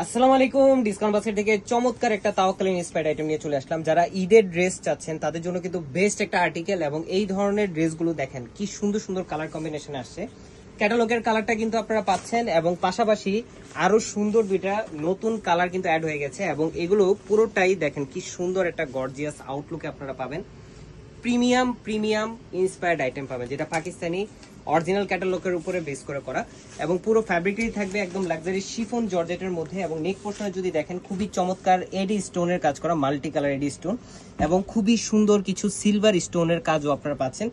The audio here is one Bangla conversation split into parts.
আসসালামু আলাইকুম। ডিসকাউন্ট বাস্কেট থেকে চমৎকার একটা তাওয়াক্কালীন ইন্সপায়ার্ড আইটেম নিয়ে চলে আসলাম। যারা ঈদের ড্রেস চাচ্ছেন তাদের জন্য কিন্তু বেস্ট একটা আর্টিকেল, এবং এই ধরনের ড্রেসগুলো দেখেন কি সুন্দর সুন্দর কালার কম্বিনেশন আসছে। ক্যাটালগের কালারটা কিন্তু আপনারা পাচ্ছেন, এবং পাশাপাশি আরো সুন্দর দুইটা নতুন কালার কিন্তু অ্যাড হয়ে গেছে, এবং এগুলো পুরোটাই দেখেন কি সুন্দর একটা গর্জিয়াস আউটলুকে আপনারা পাবেন। প্রিমিয়াম প্রিমিয়াম ইন্সপায়ার্ড আইটেম পাবেন, যেটা পাকিস্তানি অরিজিনাল ক্যাটালগের উপরে বেস করে করা, এবং পুরো ফ্যাব্রিকটি থাকবে একদম লাক্সারি শিফন জর্জেটের মধ্যে। এবং নেক পোর্শনে যদি দেখেন খুবই চমৎকার এডি স্টোনের কাজ করা, মাল্টি কালার এডি স্টোন, এবং খুবই সুন্দর কিছু সিলভার স্টোনের কাজও আপনারা পাচ্ছেন।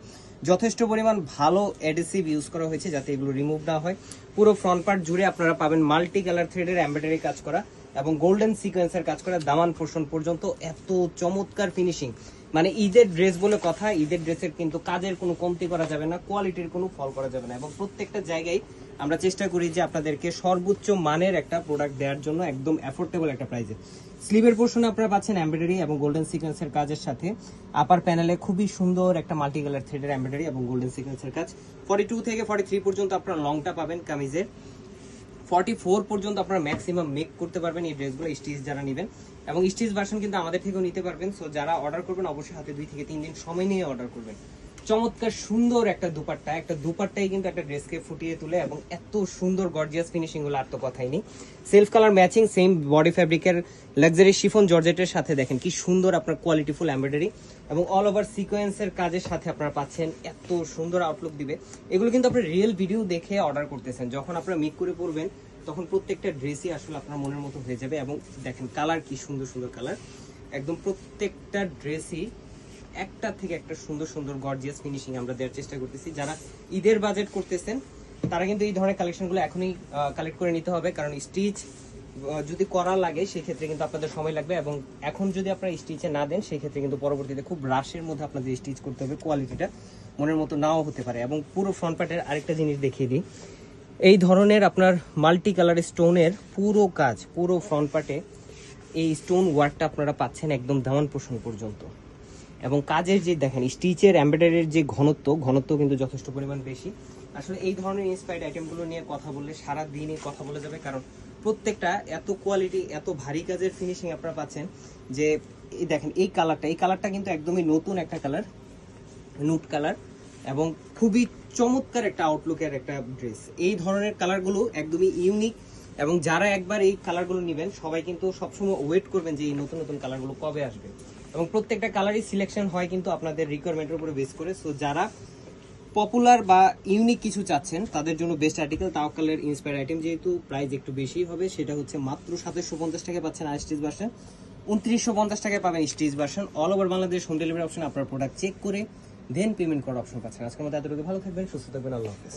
যথেষ্ট পরিমাণ ভালো এডিসিভ ইউজ করা হয়েছে যাতে এগুলো রিমুভ না হয়। পুরো ফ্রন্ট পার্ট জুড়ে আপনারা পাবেন মাল্টি কালার থ্রেডের এমব্রয়ডারি কাজ করা এবং গোল্ডেন সিকোয়েন্সের কাজ করা। দামান পোর্শন পর্যন্ত এত চমৎকার ফিনিশিং, মানে ঈদের ড্রেস বলে কথা। ঈদের ড্রেসের কিন্তু কাজের কোনো কমতি করা যাবে না, কোয়ালিটির কোনো ফল করা যাবে না, এবং প্রত্যেকটা জায়গায় আমরা চেষ্টা করি যে আপনাদেরকে সর্বোচ্চ মানের একটা প্রোডাক্ট দেওয়ার জন্য একদম অ্যাফোর্ডেবল একটা প্রাইসে। স্লিভের পোর্শনে আপনারা পাচ্ছেন এমব্রয়ডারি এবং গোল্ডেন সিকোয়েন্সের কাজের সাথে আপার প্যানেলে খুবই সুন্দর একটা মাল্টি কালার থ্রেডের এমব্রয়ডারি এবং গোল্ডেন সিকোয়েন্সের কাজ। 42 থেকে 43 পর্যন্ত আপনারা লংটা পাবেন কামিজের। 44 পর্যন্ত আপনারা ম্যাক্সিমাম মেক করতে পারবেন এই ড্রেসগুলো স্টিচ যারা নেবেন, এবং স্টিচ ভার্সন কিন্তু আমাদের থেকেও নিতে পারবেন। সো যারা অর্ডার করবেন অবশ্যই হাতে 2 থেকে 3 দিন সময় নিয়ে অর্ডার করবেন। চমৎকার সুন্দর একটা দুপাট্টাই কিন্তু একটা ড্রেসকে ফুটিয়ে তোলে, এবং এত সুন্দর গর্জিয়াস ফিনিশিং গুলো আর তো কথাই নেই। Self colour matching same body ফ্যাব্রিকের লাক্সারি শিফন জর্জেটের সাথে দেখেন কি সুন্দর আপনার কোয়ালিটিফুল এমব্রয়ডারি, এবং অল ওভার সিকোয়েন্সের কাজের সাথে আপনারা পাচ্ছেন এত সুন্দর আউটলুক দিবে। এগুলো কিন্তু আপনি রিয়েল ভিডিও দেখে অর্ডার করতেছেন, যখন আপনারা মেক করে পড়বেন তখন প্রত্যেকটা ড্রেসই আসলে আপনার মনের মতো হয়ে যাবে। এবং দেখেন কালার কি সুন্দর সুন্দর কালার, একদম প্রত্যেকটা ড্রেসই একটা থেকে একটা সুন্দর সুন্দর গর্জিয়াস ফিনিশিং আমরা দেওয়ার চেষ্টা করতেছি। যারা ঈদের বাজেট করতেছেন তারা কিন্তু এই ধরনের কালেকশনগুলো এখনই কালেক্ট করে নিতে হবে, কারণ স্টিচ যদি করা লাগে সেক্ষেত্রে কিন্তু আপনাদের সময় লাগবে, এবং এখন যদি আপনারা স্টিচে না দেন সেক্ষেত্রে কিন্তু পরবর্তীতে খুব রাশের মধ্যে আপনাদের স্টিচ করতে হবে, কোয়ালিটিটা মনের মতো নাও হতে পারে। এবং পুরো ফ্রন্ট পার্টের আরেকটা জিনিস দেখিয়ে দিই, এই ধরনের আপনার মাল্টি কালার স্টোনের পুরো কাজ, পুরো ফ্রন্ট পার্টে এই স্টোন ওয়ার্কটা আপনারা পাচ্ছেন একদম দামান পোর্শন পর্যন্ত। এবং কাজের যে দেখেন স্টিচের এমব্রয়ডারির যে ঘনত্ব কিন্তু যথেষ্ট পরিমাণ বেশি। আসলে এই ধরনের ইন্সপায়ার্ড আইটেমগুলো নিয়ে কথা বললে সারা দিনই কথা বলে যাবে, কারণ প্রত্যেকটা এত কোয়ালিটি, এত ভারী কাজের ফিনিশিং আপনারা পাচ্ছেন। যে এই দেখেন এই কালারটা কিন্তু একদমই নতুন একটা কালার, নুট কালার, এবং খুবই চমৎকার একটা আউটলুকের একটা ড্রেস। এই ধরনের কালারগুলো একদমই ইউনিক, এবং যারা একবার এই কালারগুলো নেবেন সবাই কিন্তু সবসময় ওয়েট করবেন যে এই নতুন নতুন কালারগুলো কবে আসবে, এবং প্রত্যেকটা কালারই সিলেকশন হয় কিন্তু আপনাদের রিকোয়ারমেন্টের উপরে বেস করে। সো যারা পপুলার বা ইউনিক কিছু চাচ্ছেন তাদের জন্য বেস্ট আর্টিকেল তাওয়াক্কালের ইন্সপায়ার আইটেম। যেহেতু প্রাইস একটু বেশি হবে, সেটা হচ্ছে মাত্র 2750 টাকায় পাচ্ছেন আর স্টিচ ভার্সন, 2950 টাকায় পাবেন stitch version. All over Bangladesh home delivery option, আপনার প্রোডাক্ট চেক করে দেন পেমেন্ট করার অপশন পাচ্ছেন। আজকের মতো এতটুকু, ভালো থাকবেন, সুস্থ থাকবেন, আল্লাহ হাফেজ।